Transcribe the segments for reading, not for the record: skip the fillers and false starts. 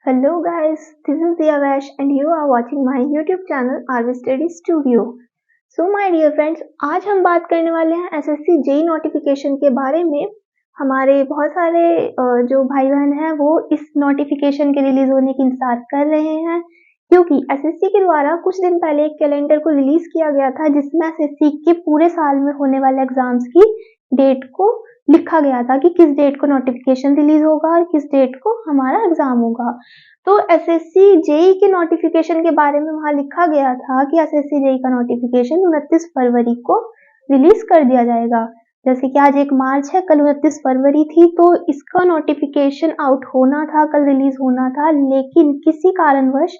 Hello guys, this is Diya Vash and you are watching my YouTube channel RV Study Studio. So my dear friends, आज हम बात करने वाले हैं SSC JE notification के बारे में। हमारे बहुत सारे जो भाई बहन हैं वो इस नोटिफिकेशन के रिलीज होने की इंतजार कर रहे हैं, क्योंकि एसएससी के द्वारा कुछ दिन पहले एक कैलेंडर को रिलीज किया गया था जिसमें एसएससी के पूरे साल में होने वाले एग्जाम्स की डेट को लिखा गया था कि किस डेट को नोटिफिकेशन रिलीज होगा और किस डेट को हमारा एग्जाम होगा। तो एसएससी जेई के नोटिफिकेशन के बारे में वहां लिखा गया था कि एसएससी जेई का नोटिफिकेशन 29 फरवरी को रिलीज कर दिया जाएगा। जैसे कि आज 1 मार्च है, कल 29 फरवरी थी, तो इसका नोटिफिकेशन आउट होना था, कल रिलीज होना था, लेकिन किसी कारणवश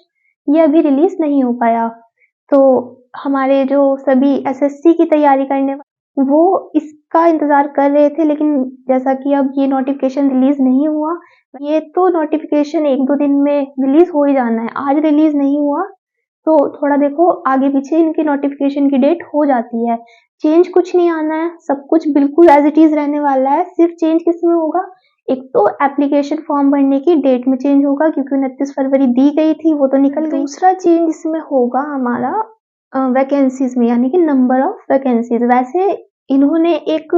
ये अभी रिलीज नहीं हो पाया। तो हमारे जो सभी एसएससी की तैयारी करने वो इसका इंतजार कर रहे थे, लेकिन जैसा कि अब ये नोटिफिकेशन रिलीज नहीं हुआ, ये तो नोटिफिकेशन 1-2 दिन में रिलीज हो ही जाना है। आज रिलीज नहीं हुआ तो थोड़ा देखो आगे पीछे इनकी नोटिफिकेशन की डेट हो जाती है। चेंज कुछ नहीं आना है, सब कुछ बिल्कुल एज इट इज रहने वाला है। सिर्फ चेंज किसमें होगा, एक तो एप्लीकेशन फॉर्म भरने की डेट में चेंज होगा क्योंकि 29 फरवरी दी गई थी, वो तो निकल गई। दूसरा चेंज इसमें होगा हमारा वैकेंसीज में, यानी कि नंबर ऑफ वैकेंसीज। वैसे इन्होंने एक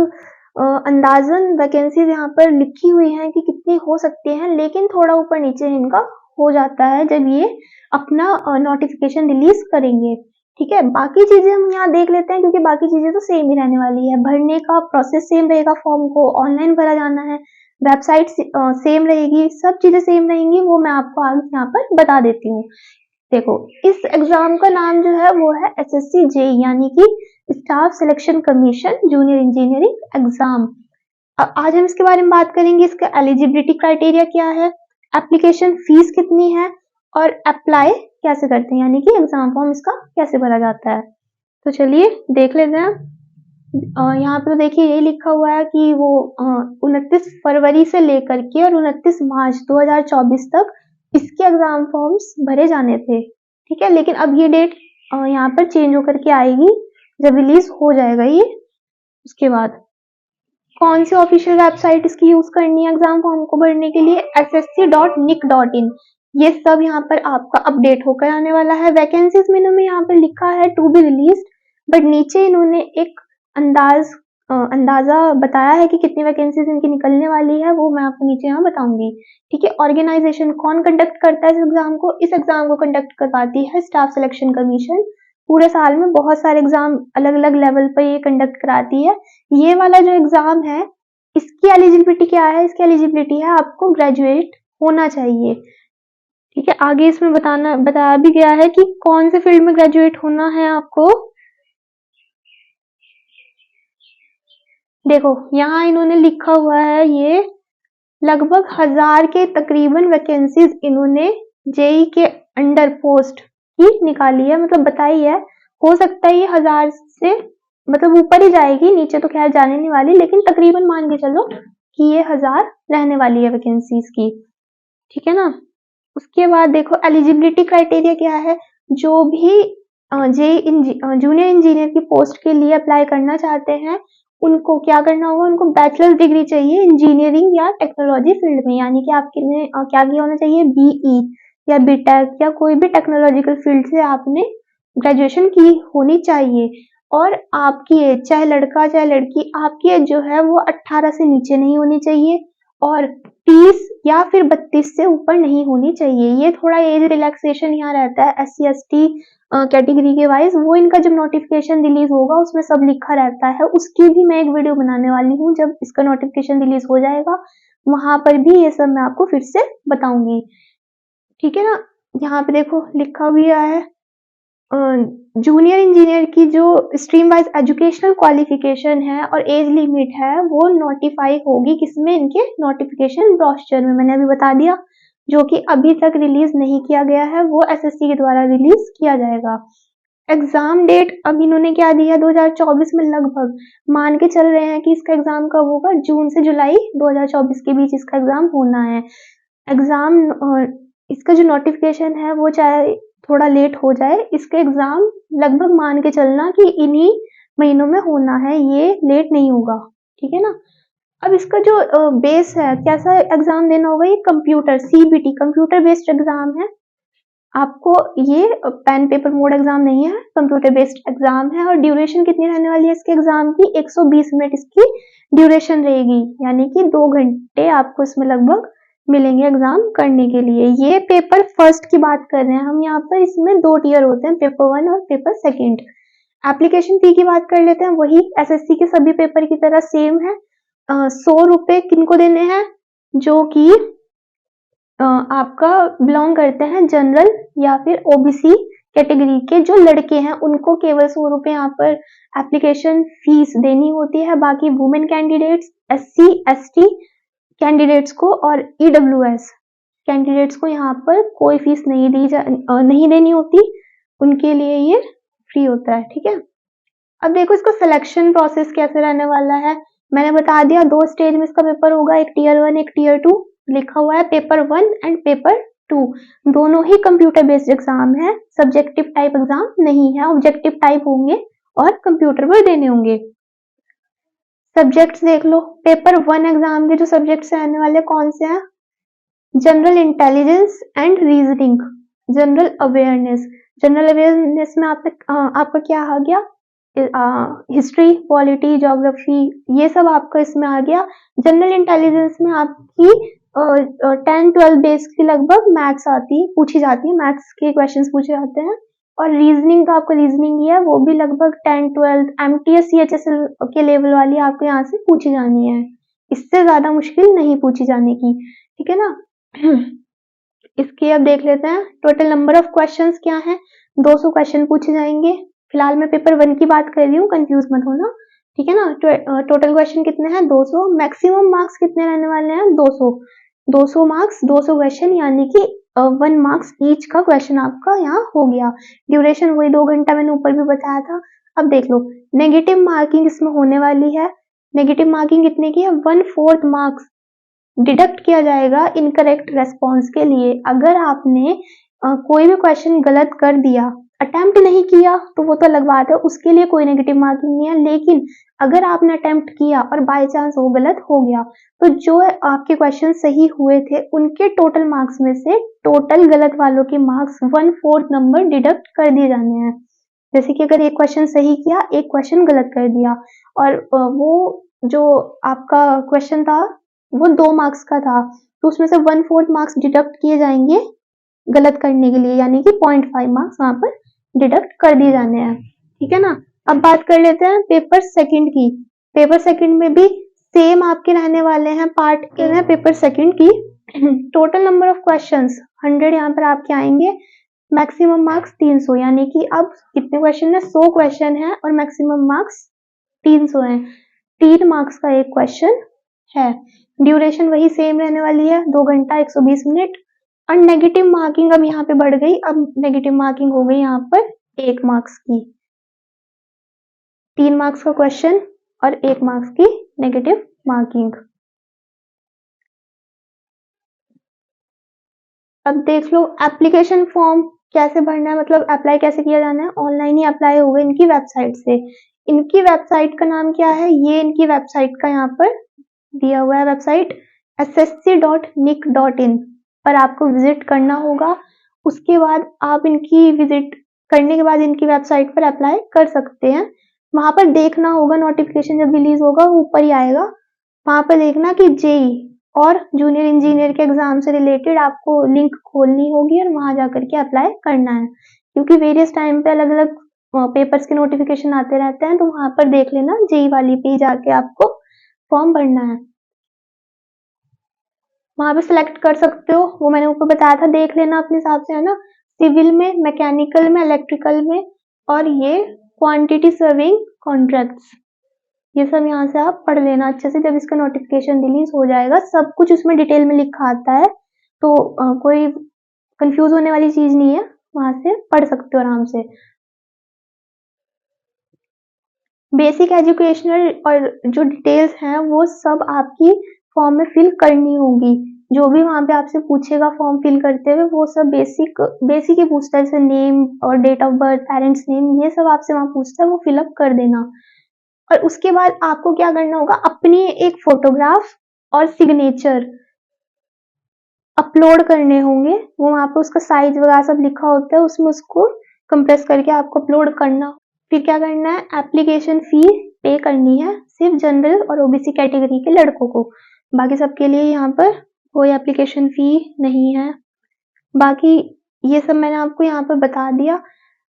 अंदाजन वैकेंसीज यहाँ पर लिखी हुई हैं कि कितनी हो सकती हैं, लेकिन थोड़ा ऊपर नीचे इनका हो जाता है जब ये अपना नोटिफिकेशन रिलीज करेंगे। ठीक है, बाकी चीजें हम यहाँ देख लेते हैं क्योंकि बाकी चीजें तो सेम ही रहने वाली है। भरने का प्रोसेस सेम रहेगा, फॉर्म को ऑनलाइन भरा जाना है, वेबसाइट सेम रहेगी, सब चीजें सेम रहेंगी, वो मैं आपको आगे यहाँ पर बता देती हूँ। देखो, इस एग्जाम का नाम जो है वो है एसएससी जेई, यानी कि staff selection commission junior engineering exam. आज हम इसके बारे में बात करेंगे। इसका एलिजिबिलिटी क्राइटेरिया क्या है, एप्लीकेशन फीस कितनी है और अप्लाई कैसे करते हैं, यानी कि एग्जाम फॉर्म इसका कैसे भरा जाता है। तो चलिए देख लेते हैं। यहाँ पे तो देखिए यही लिखा हुआ है कि वो 29 फरवरी से लेकर के और 29 मार्च 2024 तक इसके एग्जाम फॉर्म्स भरे जाने थे। ठीक है, लेकिन अब ये डेट यहाँ पर चेंज होकर के आएगी जब रिलीज हो जाएगा ये। उसके बाद कौन सी ऑफिशियल वेबसाइट इसकी यूज करनी है एग्जाम फॉर्म को भरने के लिए, ssc.nic.in। ये सब यहाँ पर आपका अपडेट होकर आने वाला है। वैकेंसीज में इन्होंने यहाँ पर लिखा है टू बी रिलीज, बट नीचे इन्होंने एक अंदाजा बताया है कि कितनी वैकेंसीज इनकी निकलने वाली है, वो मैं आपको नीचे यहाँ बताऊंगी। ठीक है, ऑर्गेनाइजेशन कौन कंडक्ट करता है इस एग्जाम को, इस एग्जाम को कंडक्ट करवाती है स्टाफ सिलेक्शन कमीशन। पूरे साल में बहुत सारे एग्जाम अलग अलग लेवल पर ये कंडक्ट कराती है। ये वाला जो एग्जाम है इसकी एलिजिबिलिटी क्या है, इसकी एलिजिबिलिटी है आपको ग्रेजुएट होना चाहिए। ठीक है, आगे इसमें बताया भी गया है कि कौन से फील्ड में ग्रेजुएट होना है आपको। देखो यहाँ इन्होंने लिखा हुआ है, ये लगभग 1000 के तकरीबन वैकेंसीज इन्होंने जेई के अंडर पोस्ट की निकाली है, मतलब बताई है। हो सकता है ये 1000 से मतलब ऊपर ही जाएगी, नीचे तो खैर जाने नहीं वाली, लेकिन तकरीबन मान के चलो कि ये 1000 रहने वाली है वैकेंसीज की। ठीक है ना। उसके बाद देखो एलिजिबिलिटी क्राइटेरिया क्या है, जो भी जेई जूनियर इंजीनियर की पोस्ट के लिए अप्लाई करना चाहते हैं उनको क्या करना होगा, उनको बैचलर्स डिग्री चाहिए इंजीनियरिंग या टेक्नोलॉजी फील्ड में, यानी कि आपके ने क्या किया होना चाहिए, बीई या बीटेक या कोई भी टेक्नोलॉजिकल फील्ड से आपने ग्रेजुएशन की होनी चाहिए। और आपकी एज, चाहे लड़का चाहे लड़की, आपकी एज जो है वो 18 से नीचे नहीं होनी चाहिए और 30 या फिर 32 से ऊपर नहीं होनी चाहिए। ये थोड़ा एज रिलैक्सेशन यहाँ रहता है SC ST कैटेगरी के वाइज, वो इनका जब नोटिफिकेशन रिलीज होगा उसमें सब लिखा रहता है। उसकी भी मैं एक वीडियो बनाने वाली हूँ, जब इसका नोटिफिकेशन रिलीज हो जाएगा वहां पर भी ये सब मैं आपको फिर से बताऊंगी। ठीक है ना। यहाँ पे देखो लिखा भी है जूनियर इंजीनियर की जो स्ट्रीम वाइज एजुकेशनल क्वालिफिकेशन है और एज लिमिट है वो नोटिफाई होगी किसमें, इनके नोटिफिकेशन ब्रोशर में। मैंने अभी बता दिया, जो कि अभी तक रिलीज नहीं किया गया है, वो एसएससी के द्वारा रिलीज किया जाएगा। एग्जाम डेट अब इन्होंने क्या दिया, 2024 में लगभग मान के चल रहे हैं कि इसका एग्जाम कब होगा, जून से जुलाई 2024 के बीच इसका एग्जाम होना है। एग्जाम इसका जो नोटिफिकेशन है वो चाहे थोड़ा लेट हो जाए, इसका एग्जाम लगभग मान के चलना कि इन्हीं महीनों में होना है, ये लेट नहीं होगा। ठीक है ना। अब इसका जो बेस है, कैसा एग्जाम देना होगा, ये computer CBT computer based exam है। आपको ये पेन पेपर मोड एग्जाम नहीं है, कंप्यूटर बेस्ड एग्जाम है। और ड्यूरेशन कितनी रहने वाली है इसके एग्जाम की, 120 मिनट इसकी ड्यूरेशन रहेगी, यानी कि 2 घंटे आपको इसमें लगभग मिलेंगे एग्जाम करने के लिए। ये पेपर फर्स्ट की बात कर रहे हैं हम यहाँ पर, इसमें 2 टियर होते हैं, पेपर 1 और पेपर 2। एप्लीकेशन फी की बात कर लेते हैं, वही SSC के सभी पेपर की तरह सेम है। 100 रुपए किनको देने हैं, जो कि आपका बिलोंग करते हैं जनरल या फिर OBC कैटेगरी के जो लड़के हैं, उनको केवल 100 रुपए यहाँ पर एप्लीकेशन फीस देनी होती है। बाकी women candidates, SC ST candidates को और EWS कैंडिडेट्स को यहाँ पर कोई फीस नहीं देनी होती, उनके लिए ये फ्री होता है, ठीक है। अब देखो इसका सिलेक्शन प्रोसेस कैसे रहने वाला है, मैंने बता दिया 2 स्टेज में इसका पेपर होगा, एक टियर 1 एक टियर 2। लिखा हुआ है पेपर 1 एंड पेपर 2, दोनों ही कंप्यूटर बेस्ड एग्जाम है, सब्जेक्टिव टाइप एग्जाम नहीं है, ऑब्जेक्टिव टाइप होंगे और कंप्यूटर पर देने होंगे। सब्जेक्ट्स देख लो, पेपर 1 एग्जाम के जो सब्जेक्ट्स रहने वाले कौन से हैं, general intelligence and reasoning, general awareness. General awareness में आपका क्या आ गया, हिस्ट्री, पॉलिटी, ज्योग्राफी, ये सब आपका इसमें आ गया। जनरल इंटेलिजेंस में आपकी 10-12 बेस की लगभग मैथ्स पूछी जाती है, मैथ्स के क्वेश्चंस पूछे जाते हैं। और रीजनिंग का आपका रीजनिंग ही है, वो भी लगभग 10-12 MTS CHSL के लेवल वाली आपको यहाँ से पूछी जानी है, इससे ज्यादा मुश्किल नहीं पूछी जाने की, ठीक है ना। इसके अब देख लेते हैं टोटल नंबर ऑफ क्वेश्चंस क्या है, 200 क्वेश्चन पूछे जाएंगे। फिलहाल मैं पेपर 1 की बात कर रही हूँ, कंफ्यूज मत होना, ठीक है ना। टोटल क्वेश्चन कितने हैं, 200। मैक्सिमम मार्क्स कितने रहने वाले हैं, 200। 200 मार्क्स 200 क्वेश्चन, यानी कि 1 मार्क्स ईच का क्वेश्चन आपका यहाँ हो गया। ड्यूरेशन वही 2 घंटा मैंने ऊपर भी बताया था। अब देख लो नेगेटिव मार्किंग इसमें होने वाली है। नेगेटिव मार्किंग कितने की है, 1/4 मार्क्स डिडक्ट किया जाएगा इनकरेक्ट रेस्पॉन्स के लिए। अगर आपने कोई भी क्वेश्चन गलत कर दिया, अटेम्प्ट नहीं किया, तो वो तो अलग बात है, उसके लिए कोई नेगेटिव मार्किंग नहीं है। लेकिन अगर आपने अटेम्प्ट किया और बाय चांस वो गलत हो गया, तो जो आपके क्वेश्चन सही हुए थे उनके टोटल मार्क्स में से टोटल गलत वालों के मार्क्स 1/4 नंबर डिडक्ट कर दिए जाने हैं। जैसे कि अगर एक क्वेश्चन सही किया, एक क्वेश्चन गलत कर दिया, और वो जो आपका क्वेश्चन था वो 2 मार्क्स का था, तो उसमें से 1/4 मार्क्स डिडक्ट किए जाएंगे गलत करने के लिए, यानी कि 0.5 मार्क्स वहां पर डिडक्ट कर दिए जाने हैं, ठीक है ना। अब बात कर लेते हैं पेपर 2 की। पेपर 2 में भी सेम आपके रहने वाले हैं, पार्ट के हैं पेपर 2 की। टोटल नंबर ऑफ क्वेश्चंस 100 यहाँ पर आपके आएंगे, मैक्सिमम मार्क्स 300, यानी कि अब कितने क्वेश्चन है, 100 क्वेश्चन है और मैक्सिमम मार्क्स 300 है। 3 मार्क्स का एक क्वेश्चन है। ड्यूरेशन वही सेम रहने वाली है, 2 घंटा 120 मिनट। और नेगेटिव मार्किंग अब यहाँ पे बढ़ गई, अब नेगेटिव मार्किंग हो गई यहाँ पर 1 मार्क्स की। 3 मार्क्स का क्वेश्चन और 1 मार्क्स की नेगेटिव मार्किंग। अब देख लो एप्लीकेशन फॉर्म कैसे भरना है, मतलब अप्लाई कैसे किया जाना है। ऑनलाइन ही अप्लाई होगा इनकी वेबसाइट से। इनकी वेबसाइट का नाम क्या है, ये इनकी वेबसाइट का यहाँ पर दिया हुआ है, वेबसाइट ssc.nic.in पर आपको विजिट करना होगा। उसके बाद आप इनकी विजिट करने के बाद इनकी वेबसाइट पर अप्लाई कर सकते हैं। वहां पर देखना होगा, नोटिफिकेशन जब रिलीज होगा ऊपर ही आएगा, वहां पर देखना कि जेई और जूनियर इंजीनियर के एग्जाम से रिलेटेड आपको लिंक खोलनी होगी और वहां जाकर के अप्लाई करना है, क्योंकि वेरियस टाइम पे अलग अलग पेपर्स के नोटिफिकेशन आते रहते हैं, तो वहां पर देख लेना, जेई वाली पे जाके आपको फॉर्म भरना है। वहां पे सिलेक्ट कर सकते हो, वो मैंने ऊपर बताया था, देख लेना अपने हिसाब से, है ना। सिविल में, मैकेनिकल में, इलेक्ट्रिकल में, और ये क्वांटिटी सर्विंग कॉन्ट्रैक्ट्स, ये सब यहाँ से आप पढ़ लेना अच्छे से। जब इसका नोटिफिकेशन रिलीज हो जाएगा सब कुछ उसमें डिटेल में लिखा आता है, तो कोई कंफ्यूज होने वाली चीज नहीं है, वहां से पढ़ सकते हो आराम से। बेसिक एजुकेशनल और जो डिटेल्स हैं वो सब आपकी फॉर्म में फिल करनी होगी। जो भी वहां पे आपसे पूछेगा फॉर्म फिल करते हुए, वो सब बेसिक ही पूछता है, जैसे नेम और date of birth, parents name, ये सब आपसे वहां पूछता है, वो फिलअप कर देना। और उसके बाद आपको क्या करना होगा, अपनी एक फोटोग्राफ और सिग्नेचर अपलोड करने होंगे। वो वहाँ पे उसका साइज वगैरह सब लिखा होता है, उसमें उसको कंप्रेस करके आपको अपलोड करना। फिर क्या करना है, एप्लीकेशन फी पे करनी है सिर्फ जनरल और ओबीसी कैटेगरी के लड़कों को, बाकी सबके लिए यहाँ पर कोई एप्लीकेशन फी नहीं है। बाकी ये सब मैंने आपको यहाँ पर बता दिया।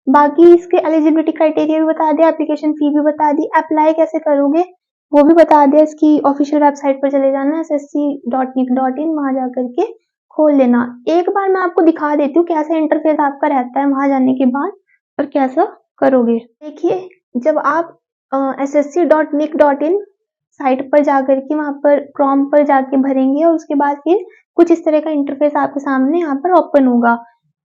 बाकी इसके एलिजिबिलिटी क्राइटेरिया भी बता दिया, एप्लीकेशन फी भी बता दी, अप्लाई कैसे करोगे वो भी बता दिया। इसकी ऑफिशियल वेबसाइट पर चले जाना, ssc.nic.in, वहां जा करके खोल लेना। एक बार मैं आपको दिखा देती हूँ कैसा इंटरफेस आपका रहता है वहां जाने के बाद और कैसा करोगे। देखिए, जब आप ssc.nic.in साइट पर जाकर के वहां पर क्रोम पर जाके भरेंगे और उसके बाद फिर कुछ इस तरह का इंटरफेस आपके सामने यहाँ पर ओपन होगा।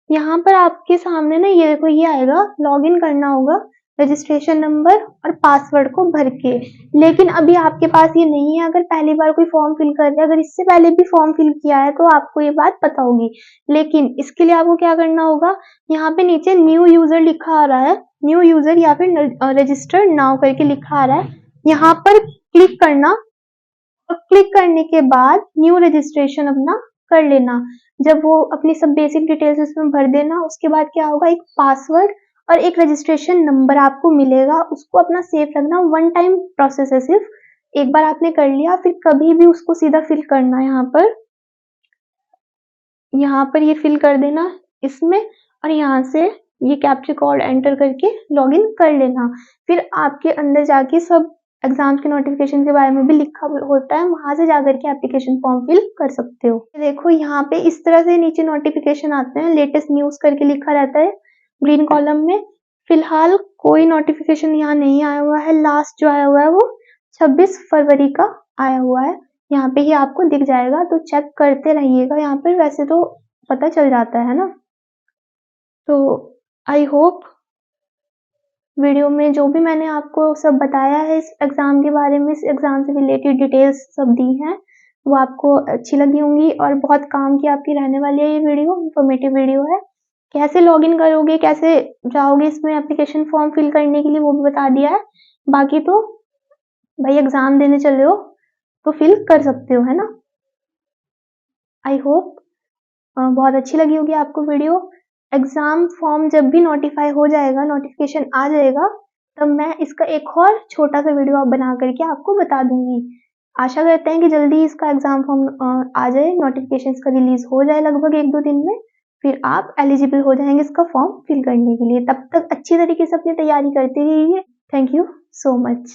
यहाँ पर आपके सामने ना ये देखो, ये आएगा, लॉगिन करना होगा रजिस्ट्रेशन नंबर और पासवर्ड को भर के। लेकिन अभी आपके पास ये नहीं है, अगर पहली बार कोई फॉर्म फिल कर रहे हैं, अगर इससे पहले भी फॉर्म फिल किया है तो आपको ये बात पता होगी। लेकिन इसके लिए आपको क्या करना होगा, यहाँ पे नीचे न्यू यूजर लिखा आ रहा है, न्यू यूजर या फिर रजिस्टर्ड नाउ करके लिखा आ रहा है, यहाँ पर क्लिक करना और क्लिक करने के बाद न्यू रजिस्ट्रेशन अपना कर लेना। जब वो अपनी सब बेसिक डिटेल्स इसमें भर देना, उसके बाद क्या होगा, एक पासवर्ड और एक रजिस्ट्रेशन नंबर आपको मिलेगा, उसको अपना सेव रखना। वन टाइम प्रोसेस है, सिर्फ एक बार आपने कर लिया फिर कभी भी उसको सीधा फिल करना है। यहाँ पर ये फिल कर देना इसमें, और यहाँ से ये कैप्चा कोड एंटर करके लॉगिन कर लेना। फिर आपके अंदर जाके सब एग्जाम के नोटिफिकेशन के बारे में भी लिखा होता है, वहां से जाकर के एप्लीकेशन फॉर्म फिल कर सकते हो। देखो यहाँ पे इस तरह से नीचे नोटिफिकेशन आते हैं, लेटेस्ट न्यूज करके लिखा रहता है ग्रीन कॉलम में। फिलहाल कोई नोटिफिकेशन यहाँ नहीं आया हुआ है, लास्ट जो आया हुआ है वो 26 फरवरी का आया हुआ है, यहाँ पे ही आपको दिख जाएगा, तो चेक करते रहिएगा। यहाँ पर वैसे तो पता चल जाता है ना। तो आई होप वीडियो में जो भी मैंने आपको सब बताया है इस एग्जाम के बारे में, इस एग्जाम से रिलेटेड डिटेल्स सब दी हैं, वो आपको अच्छी लगी होंगी और बहुत काम की आपकी रहने वाली है। ये वीडियो इंफॉर्मेटिव वीडियो है। कैसे लॉगिन करोगे, कैसे जाओगे इसमें एप्लीकेशन फॉर्म फिल करने के लिए, वो भी बता दिया है। बाकी तो भाई एग्जाम देने चले हो तो फिल कर सकते हो, है ना। आई होप बहुत अच्छी लगी होगी आपको वीडियो। एग्जाम फॉर्म जब भी नोटिफाई हो जाएगा, नोटिफिकेशन आ जाएगा, तब मैं इसका एक और छोटा सा वीडियो बना करके आपको बता दूंगी। आशा करते हैं कि जल्दी इसका एग्जाम फॉर्म आ जाए, नोटिफिकेशन इसका रिलीज हो जाए लगभग 1-2 दिन में, फिर आप एलिजिबल हो जाएंगे इसका फॉर्म फिल करने के लिए। तब तक अच्छी तरीके से अपनी तैयारी करते रहिए। Thank you so much.